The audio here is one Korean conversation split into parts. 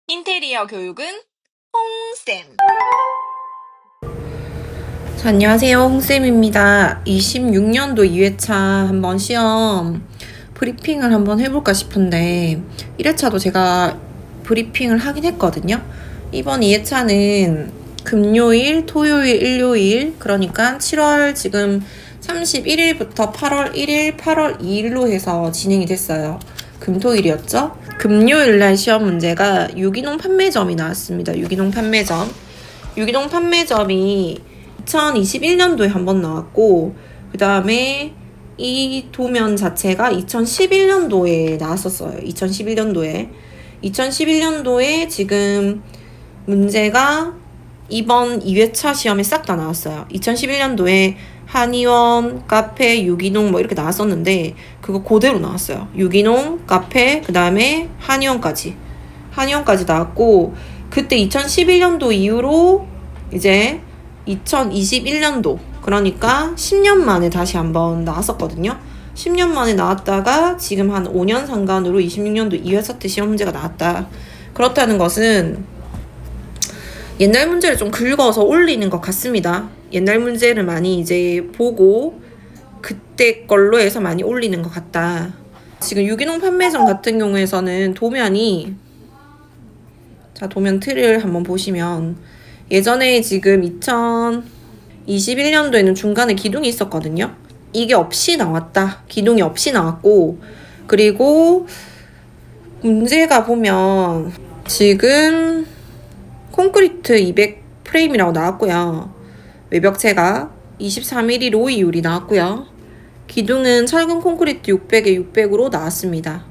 인테리어 교육은 홍쌤. 안녕하세요. 홍쌤입니다. 26년도 2회차 한번 시험 브리핑을 한번 해볼까 싶은데 1회차도 제가 브리핑을 하긴 했거든요. 이번 2회차는 금요일, 토요일, 일요일, 그러니까 7월 지금 31일부터 8월 1일, 8월 2일로 해서 진행이 됐어요. 금토일이었죠? 금요일날 시험 문제가 유기농 판매점이 나왔습니다. 유기농 판매점. 유기농 판매점이 2021년도에 한 번 나왔고, 그 다음에 이 도면 자체가 2011년도에 나왔었어요. 2011년도에 지금 문제가 이번 2회차 시험에 싹 다 나왔어요. 2011년도에 한의원, 카페, 유기농 뭐 이렇게 나왔었는데 그거 그대로 나왔어요. 유기농, 카페, 그 다음에 한의원까지 나왔고, 그때 2011년도 이후로 이제 2021년도, 그러니까 10년 만에 다시 한번 나왔었거든요. 10년 만에 나왔다가 지금 한 5년 상간으로 26년도 2회차 때 시험 문제가 나왔다. 그렇다는 것은 옛날 문제를 좀 긁어서 올리는 것 같습니다. 옛날 문제를 많이 이제 보고 그때 걸로 해서 많이 올리는 것 같다. 지금 유기농 판매점 같은 경우에서는 도면이, 자, 도면 틀을 한번 보시면 예전에 지금 2021년도에는 중간에 기둥이 있었거든요. 이게 없이 나왔다. 기둥이 없이 나왔고, 그리고 문제가 보면 지금 콘크리트 200 프레임이라고 나왔고요. 외벽체가 23mm 로이율이 나왔고요. 기둥은 철근 콘크리트 600에 600으로 나왔습니다.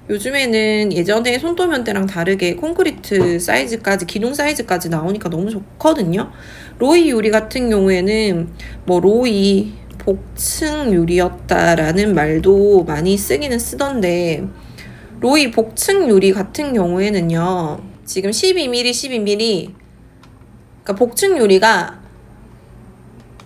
요즘에는 예전에 손도면 때랑 다르게 콘크리트 사이즈까지, 기둥 사이즈까지 나오니까 너무 좋거든요. 로이 유리 같은 경우에는 뭐 로이 복층 유리였다라는 말도 많이 쓰기는 쓰던데, 로이 복층 유리 같은 경우에는요, 지금 12mm, 그러니까 복층 유리가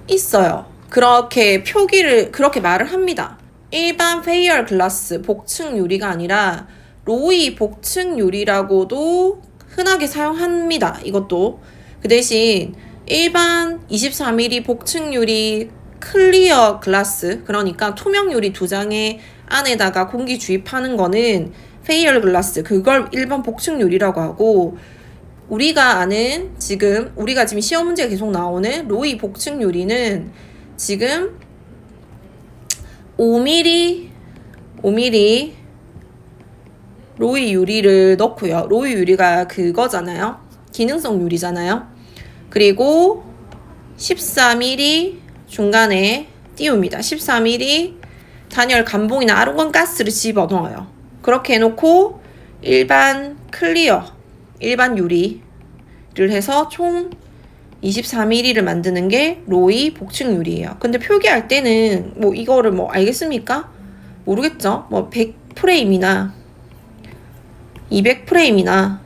있어요. 그렇게 표기를, 그렇게 말을 합니다. 일반 페이얼 글라스 복층 유리가 아니라 로이 복층 유리라고도 흔하게 사용합니다. 이것도. 그 대신 일반 24mm 복층 유리 클리어 글라스, 그러니까 투명 유리 2장에 안에다가 공기 주입하는 거는 페이얼 글라스, 그걸 일반 복층 유리라고 하고, 우리가 아는, 지금 우리가 지금 시험 문제가 계속 나오는 로이 복층 유리는 지금 5mm 로이 유리를 넣고요. 로이 유리가 그거잖아요. 기능성 유리잖아요. 그리고 14mm 중간에 띄웁니다. 14mm 단열 감봉이나 아르곤 가스를 집어넣어요. 그렇게 해놓고 일반 클리어, 일반 유리를 해서 총 24mm를 만드는 게 로이 복층 유리예요. 근데 표기할 때는 뭐 이거를 뭐 알겠습니까? 모르겠죠? 뭐 100프레임이나 200프레임이나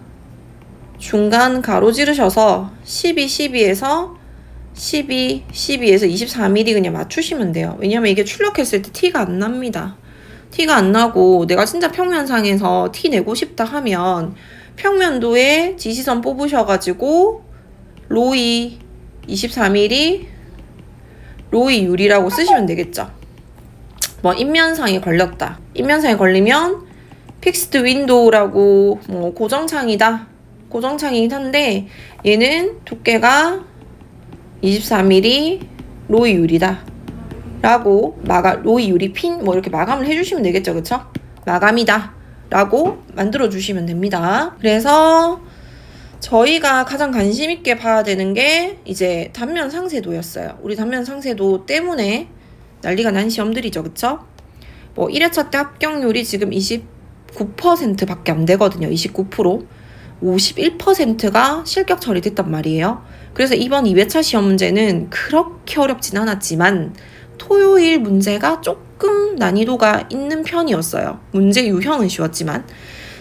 중간 가로 지르셔서 12에서 24mm 그냥 맞추시면 돼요. 왜냐면 이게 출력했을 때 티가 안 납니다. 티가 안 나고 내가 진짜 평면상에서 티 내고 싶다 하면 평면도에 지시선 뽑으셔가지고 로이 24mm 로이 유리라고 쓰시면 되겠죠. 뭐 인면상에 걸렸다. 인면상에 걸리면 픽스드 윈도우라고, 뭐 고정창이다. 고정창이긴 한데 얘는 두께가 24mm 로이 유리다 라고 로이 유리 핀 뭐 이렇게 마감을 해주시면 되겠죠. 그쵸? 마감이다 라고 만들어 주시면 됩니다. 그래서 저희가 가장 관심 있게 봐야 되는 게 이제 단면 상세도였어요. 우리 단면 상세도 때문에 난리가 난 시험들이죠. 그쵸? 뭐 1회차 때 합격률이 지금 29%밖에 안 되거든요. 29%. 51%가 실격 처리됐단 말이에요. 그래서 이번 2회차 시험 문제는 그렇게 어렵진 않았지만 토요일 문제가 조금 난이도가 있는 편이었어요. 문제 유형은 쉬웠지만.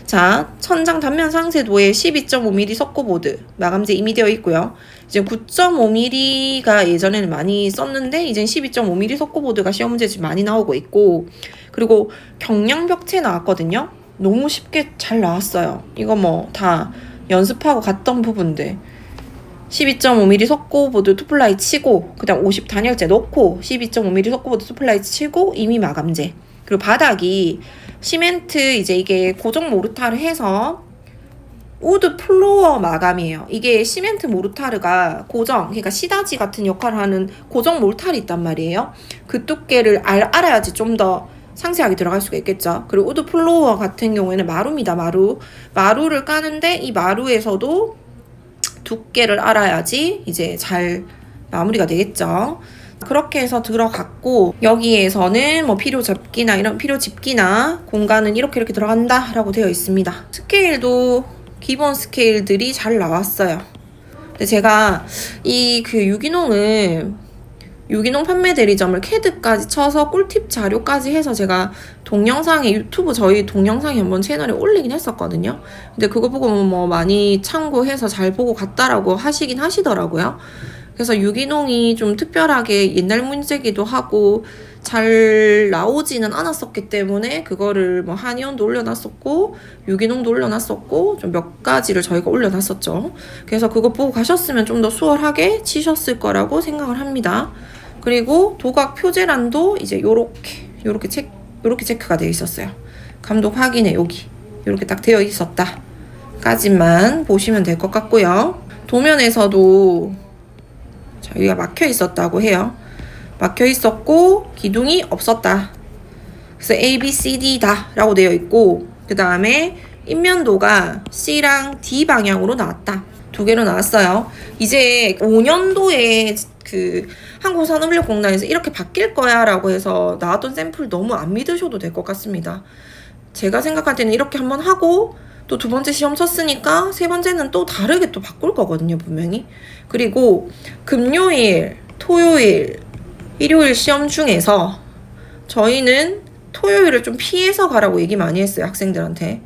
자, 천장 단면 상세도에 12.5mm 석고보드 마감재 이미 되어 있고요. 이제 9.5mm가 예전에는 많이 썼는데 이젠 12.5mm 석고보드가 시험 문제 지금 많이 나오고 있고, 그리고 경량벽체 나왔거든요. 너무 쉽게 잘 나왔어요. 이거 뭐 다 연습하고 갔던 부분들 12.5mm 속고보드 투플라이 치고 그 다음 50 단열재 넣고 12.5mm 속고보드 투플라이 치고 이미 마감재 그리고 바닥이 시멘트 이제 이게 고정 모르타르 해서 우드 플로어 마감이에요. 이게 시멘트 모르타르가 고정, 그러니까 시다지 같은 역할을 하는 고정 모르타르이 있단 말이에요. 그 두께를 알아야지 좀 더 상세하게 들어갈 수가 있겠죠. 그리고 우드 플로어 같은 경우에는 마루입니다. 마루를 까는데 이 마루에서도 두께를 알아야지 이제 잘 마무리가 되겠죠. 그렇게 해서 들어갔고 여기에서는 뭐 필요 접기나 이런 필요 집기나 공간은 이렇게 들어간다 라고 되어 있습니다. 스케일도 기본 스케일들이 잘 나왔어요. 근데 제가 이 그 유기농 판매 대리점을 캐드까지 쳐서 꿀팁 자료까지 해서 제가 동영상에 유튜브 저희 동영상에 한번 채널에 올리긴 했었거든요. 근데 그거 보고 뭐 많이 참고해서 잘 보고 갔다라고 하시긴 하시더라고요. 그래서 유기농이 좀 특별하게 옛날 문제기도 하고 잘 나오지는 않았었기 때문에 그거를 뭐 한의원도 올려놨었고 유기농도 올려놨었고 좀 몇 가지를 저희가 올려놨었죠. 그래서 그거 보고 가셨으면 좀 더 수월하게 치셨을 거라고 생각을 합니다. 그리고 도각 표제란도 이제 요렇게 체크가 되어 있었어요. 감독 확인에 여기 요렇게 딱 되어 있었다 까지만 보시면 될 것 같고요. 도면에서도 여기가 막혀 있었다고 해요. 막혀 있었고 기둥이 없었다. 그래서 A, B, C, D다 라고 되어 있고 그 다음에 인면도가 C랑 D 방향으로 나왔다. 두 개로 나왔어요. 이제 5년도에 그 한국산업인력공단에서 이렇게 바뀔 거야 라고 해서 나왔던 샘플 너무 안 믿으셔도 될 것 같습니다. 제가 생각할 때는 이렇게 한번 하고 또 두 번째 시험 쳤으니까 세 번째는 또 다르게 또 바꿀 거거든요, 분명히. 그리고 금요일, 토요일, 일요일 시험 중에서 저희는 토요일을 좀 피해서 가라고 얘기 많이 했어요, 학생들한테.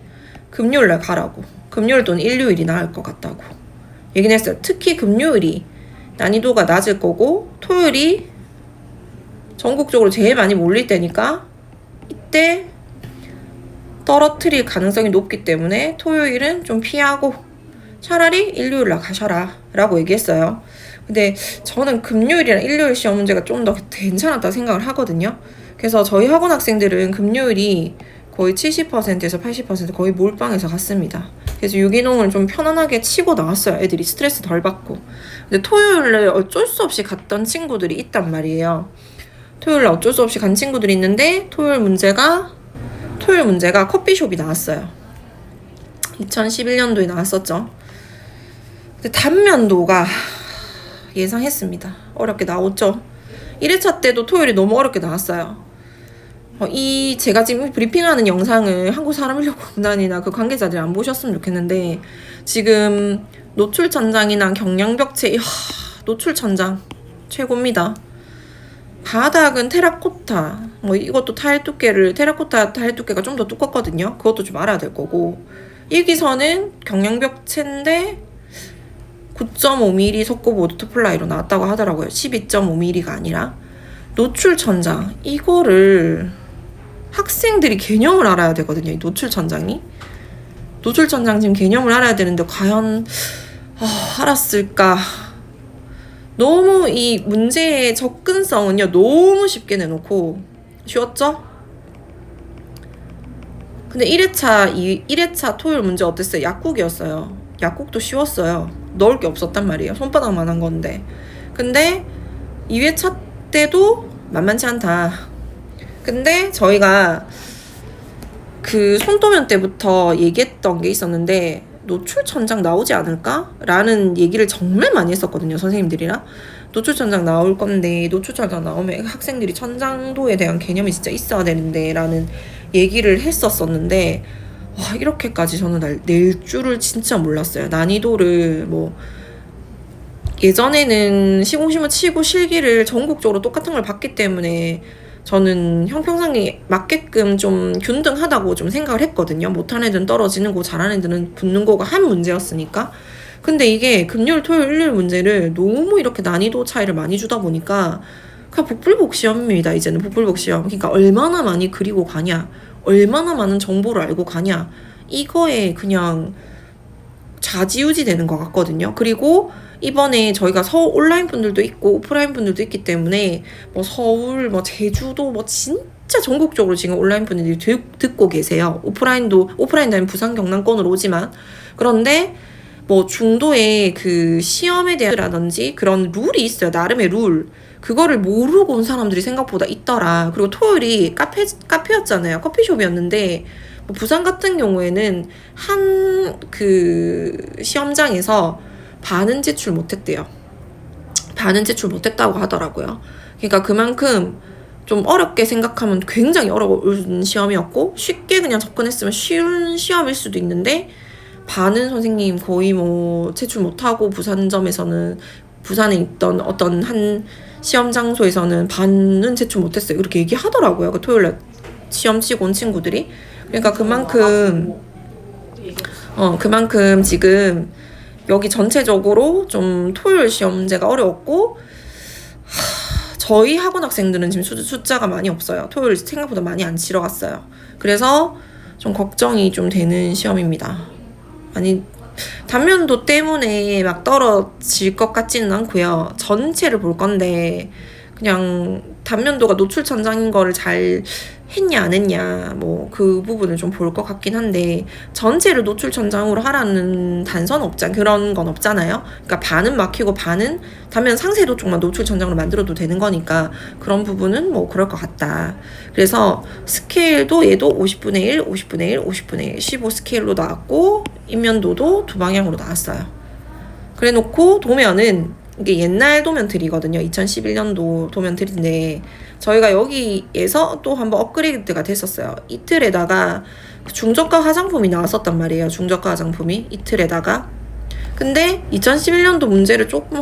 금요일날 가라고. 금요일 또는 일요일이 나을 것 같다고 얘기는 했어요. 특히 금요일이 난이도가 낮을 거고 토요일이 전국적으로 제일 많이 몰릴 때니까 이때 떨어뜨릴 가능성이 높기 때문에 토요일은 좀 피하고 차라리 일요일날 가셔라 라고 얘기했어요. 근데 저는 금요일이랑 일요일 시험 문제가 좀 더 괜찮았다 생각을 하거든요. 그래서 저희 학원 학생들은 금요일이 거의 70%에서 80% 거의 몰빵해서 갔습니다. 그래서 유기농을 좀 편안하게 치고 나왔어요. 애들이 스트레스 덜 받고. 근데 토요일에 어쩔 수 없이 갔던 친구들이 있단 말이에요. 토요일에 어쩔 수 없이 간 친구들이 있는데 토요일 문제가 커피숍이 나왔어요. 2011년도에 나왔었죠. 근데 단면도가 예상했습니다. 어렵게 나왔죠. 1회차 때도 토요일이 너무 어렵게 나왔어요. 제가 지금 브리핑하는 영상을 한국사람인력공단이나 그 관계자들이 안 보셨으면 좋겠는데 지금 노출천장이나 경량벽체 노출천장 최고입니다. 바닥은 테라코타 이것도 테라코타 타일 두께가 좀 더 두껍거든요. 그것도 좀 알아야 될 거고 여기서는 경량벽체인데 9.5mm 속고보드 투플라이로 나왔다고 하더라고요. 12.5mm가 아니라. 노출천장 이거를 학생들이 개념을 알아야 되거든요. 이 노출천장 지금 개념을 알아야 되는데 과연 알았을까. 너무 이 문제의 접근성은요 너무 쉽게 내놓고 쉬웠죠? 근데 1회차 토요일 문제 어땠어요? 약국이었어요. 약국도 쉬웠어요. 넣을 게 없었단 말이에요. 손바닥만 한 건데. 근데 2회차 때도 만만치 않다. 근데 저희가 그 손도면 때부터 얘기했던 게 있었는데 노출천장 나오지 않을까? 라는 얘기를 정말 많이 했었거든요. 선생님들이랑. 노출천장 나올 건데 노출천장 나오면 학생들이 천장도에 대한 개념이 진짜 있어야 되는데 라는 얘기를 했었었는데 이렇게까지 저는 낼 줄을 진짜 몰랐어요. 난이도를 예전에는 시공시문 치고 실기를 전국적으로 똑같은 걸 봤기 때문에 저는 형평성에 맞게끔 좀 균등하다고 좀 생각을 했거든요. 못하는 애들은 떨어지는 거, 잘하는 애들은 붙는 거가 한 문제였으니까. 근데 이게 금요일, 토요일, 일요일 문제를 너무 이렇게 난이도 차이를 많이 주다 보니까 그냥 복불복 시험입니다. 이제는 복불복 시험. 그러니까 얼마나 많이 그리고 가냐, 얼마나 많은 정보를 알고 가냐, 이거에 그냥 좌지우지 되는 것 같거든요. 그리고 이번에 저희가 서울 온라인 분들도 있고 오프라인 분들도 있기 때문에 뭐 서울, 뭐 제주도, 뭐 진짜 전국적으로 지금 온라인 분들이 듣고 계세요. 오프라인 다면 부산 경남권으로 오지만 그런데 뭐 중도에 그 시험에 대한라든지 그런 룰이 있어요. 나름의 룰. 그거를 모르고 온 사람들이 생각보다 있더라. 그리고 토요일이 카페였잖아요. 커피숍이었는데 뭐 부산 같은 경우에는 한 그 시험장에서 반은 제출 못했대요. 반은 제출 못했다고 하더라고요. 그러니까 그만큼 좀 어렵게 생각하면 굉장히 어려운 시험이었고 쉽게 그냥 접근했으면 쉬운 시험일 수도 있는데 반은 선생님 거의 뭐 제출 못하고 부산에 있던 어떤 한 시험 장소에서는 반은 제출 못했어요. 이렇게 얘기하더라고요. 그 토요일에 시험 치고 온 친구들이. 그러니까 그만큼 지금 여기 전체적으로 좀 토요일 시험제가 어려웠고 저희 학원 학생들은 지금 숫자가 많이 없어요. 토요일 생각보다 많이 안 치러 갔어요. 그래서 좀 걱정이 좀 되는 시험입니다. 아니 단면도 때문에 막 떨어질 것 같지는 않고요. 전체를 볼 건데 그냥 단면도가 노출 천장인 거를 잘 했냐 안 했냐 뭐 그 부분을 좀 볼 것 같긴 한데 전체를 노출 천장으로 하라는 그런 건 없잖아요. 그러니까 반은 막히고 반은 단면 상세도 쪽만 노출 천장으로 만들어도 되는 거니까 그런 부분은 뭐 그럴 것 같다. 그래서 스케일도 얘도 50분의 1, 50분의 1, 50분의 1, 15 스케일로 나왔고 인면도도 두 방향으로 나왔어요. 그래 놓고 도면은 이게 옛날 도면들이거든요. 2011년도 도면들인데 저희가 여기에서 또 한번 업그레이드가 됐었어요. 이틀에다가 중저가 화장품이 나왔었단 말이에요. 중저가 화장품이 이틀에다가. 근데 2011년도 문제를 조금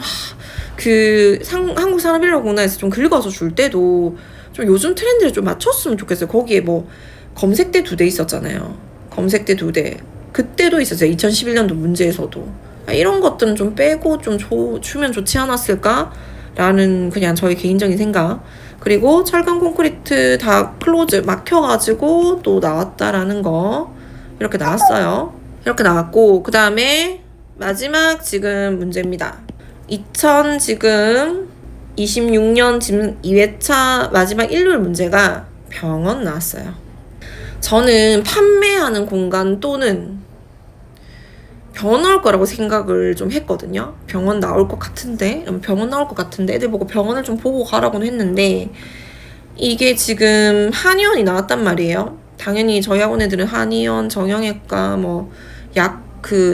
한국산업인력공단에서 좀 긁어서 줄 때도 좀 요즘 트렌드를 좀 맞췄으면 좋겠어요. 거기에 뭐 검색대 2대 있었잖아요. 검색대 2대. 그때도 있었어요. 2011년도 문제에서도. 이런 것들은 좀 빼고 좀 주면 좋지 않았을까라는 그냥 저희 개인적인 생각. 그리고 철강 콘크리트 다 클로즈 막혀가지고 또 나왔다라는 거 이렇게 나왔어요. 이렇게 나왔고 그 다음에 마지막 지금 문제입니다. 지금 26년 지금 2회차 마지막 일요일 문제가 병원 나왔어요. 저는 판매하는 공간 또는 병원 나올 거라고 생각을 좀 했거든요. 병원 나올 것 같은데 애들 보고 병원을 좀 보고 가라고는 했는데 이게 지금 한의원이 나왔단 말이에요. 당연히 저희 학원 애들은 한의원, 정형외과,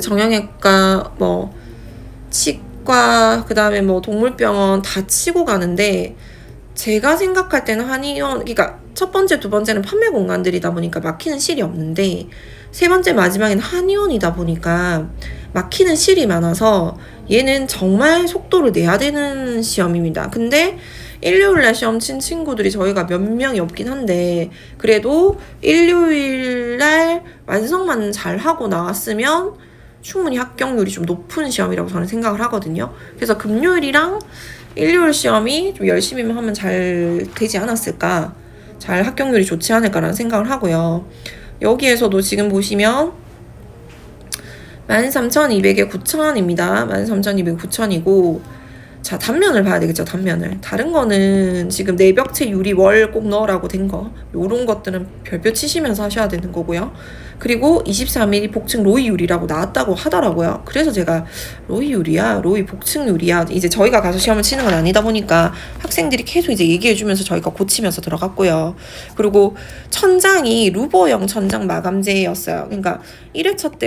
정형외과, 치과, 그 다음에 동물병원 다 치고 가는데 제가 생각할 때는 한의원, 그러니까 첫 번째, 두 번째는 판매 공간들이다 보니까 막히는 실이 없는데 세 번째 마지막에는 한의원이다 보니까 막히는 실이 많아서 얘는 정말 속도를 내야 되는 시험입니다. 근데 일요일날 시험 친 친구들이 저희가 몇 명이 없긴 한데 그래도 일요일날 완성만 잘 하고 나왔으면 충분히 합격률이 좀 높은 시험이라고 저는 생각을 하거든요. 그래서 금요일이랑 일요일 시험이 좀 열심히 하면 잘 되지 않았을까, 잘 합격률이 좋지 않을까라는 생각을 하고요. 여기에서도 지금 보시면 13,200에 9,000입니다. 13,200에 9,000이고 자, 단면을 봐야 되겠죠. 단면을. 다른 거는 지금 내벽체 유리 월 꼭 넣으라고 된 거, 요런 것들은 별표 치시면서 하셔야 되는 거고요. 그리고 24mm 복층 로이 유리라고 나왔다고 하더라고요. 그래서 제가 로이 유리야? 로이 복층 유리야? 이제 저희가 가서 시험을 치는 건 아니다 보니까 학생들이 계속 이제 얘기해주면서 저희가 고치면서 들어갔고요. 그리고 천장이 루버형 천장 마감재였어요. 그러니까 1회차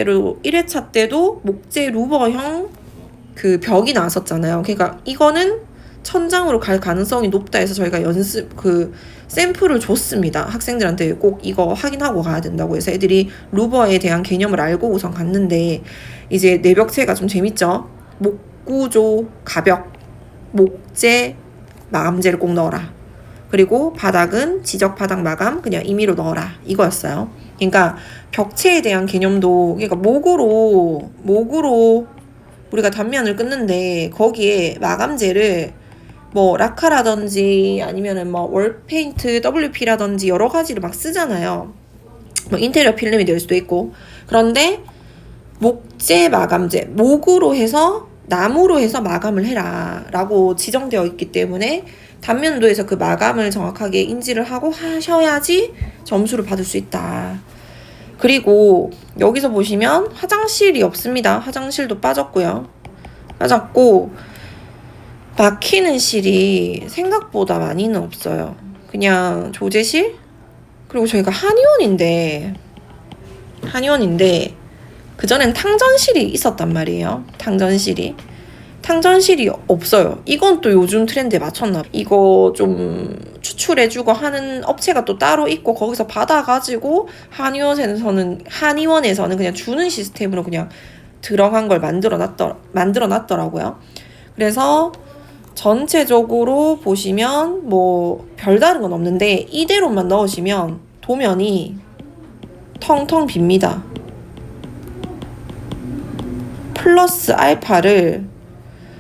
때도 목재 루버형 그 벽이 나왔었잖아요. 그러니까 이거는 천장으로 갈 가능성이 높다 해서 저희가 샘플을 줬습니다. 학생들한테 꼭 이거 확인하고 가야 된다고 해서 애들이 루버에 대한 개념을 알고 우선 갔는데 이제 내벽체가 좀 재밌죠. 목구조 가벽, 목재 마감재를 꼭 넣어라. 그리고 바닥은 지적 바닥 마감 그냥 임의로 넣어라. 이거였어요. 그러니까 벽체에 대한 개념도, 그러니까 목으로 우리가 단면을 끊는데 거기에 마감재를 라카라든지 아니면은 월페인트, WP라든지 여러 가지를 막 쓰잖아요. 인테리어 필름이 될 수도 있고. 그런데 목재 마감재, 목으로 해서 나무로 해서 마감을 해라 라고 지정되어 있기 때문에 단면도에서 그 마감을 정확하게 인지를 하고 하셔야지 점수를 받을 수 있다. 그리고 여기서 보시면 화장실이 없습니다. 화장실도 빠졌고요. 빠졌고 막히는 실이 생각보다 많이는 없어요. 그냥 조제실? 그리고 저희가 한의원인데 그전엔 탕전실이 있었단 말이에요. 탕전실이 없어요. 이건 또 요즘 트렌드에 맞췄나 봐. 이거 좀 추출해주고 하는 업체가 또 따로 있고 거기서 받아가지고 한의원에서는 그냥 주는 시스템으로 그냥 들어간 걸 만들어 놨더라고요. 그래서 전체적으로 보시면 뭐 별다른 건 없는데 이대로만 넣으시면 도면이 텅텅 빕니다. 플러스 알파를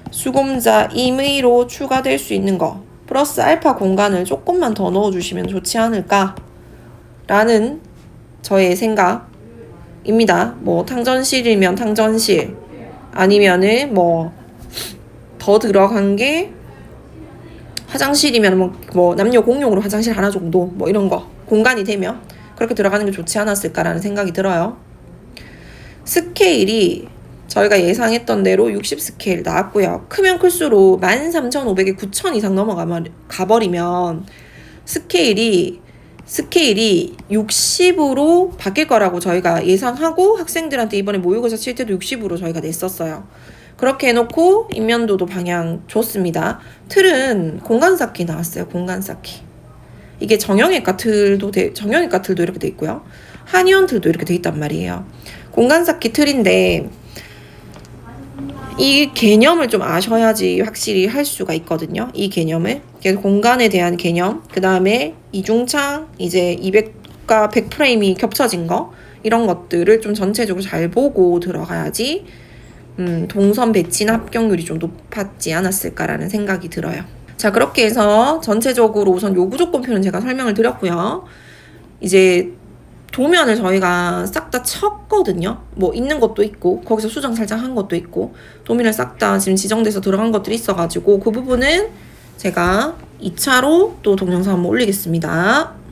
수검자 임의로 추가될 수 있는 거 플러스 알파 공간을 조금만 더 넣어주시면 좋지 않을까 라는 저의 생각입니다. 뭐 탕전실이면 탕전실 아니면은 뭐 더 들어간 게 화장실이면 뭐 남녀 공용으로 화장실 하나 정도 뭐 이런 거 공간이 되면 그렇게 들어가는 게 좋지 않았을까라는 생각이 들어요. 스케일이 저희가 예상했던 대로 60 스케일 나왔고요. 크면 클수록 13,500에 9,000 이상 가버리면 스케일이 60으로 바뀔 거라고 저희가 예상하고 학생들한테 이번에 모의고사 칠 때도 60으로 저희가 냈었어요. 그렇게 해놓고 인면도도 방향 좋습니다. 틀은 공간 쌓기 나왔어요. 공간 쌓기. 이게 정형외과 틀도 이렇게 돼 있고요. 한의원 틀도 이렇게 돼 있단 말이에요. 공간 쌓기 틀인데 이 개념을 좀 아셔야지 확실히 할 수가 있거든요. 이 개념을. 그래서 공간에 대한 개념, 그 다음에 이중창, 이제 200과 100 프레임이 겹쳐진 거 이런 것들을 좀 전체적으로 잘 보고 들어가야지 동선 배치나 합격률이 좀 높았지 않았을까라는 생각이 들어요. 자, 그렇게 해서 전체적으로 우선 요구 조건표는 제가 설명을 드렸고요. 이제 도면을 저희가 싹 다 쳤거든요. 뭐 있는 것도 있고 거기서 수정 살짝 한 것도 있고 도면을 싹 다 지금 지정돼서 들어간 것들이 있어가지고 그 부분은 제가 2차로 또 동영상 한번 올리겠습니다.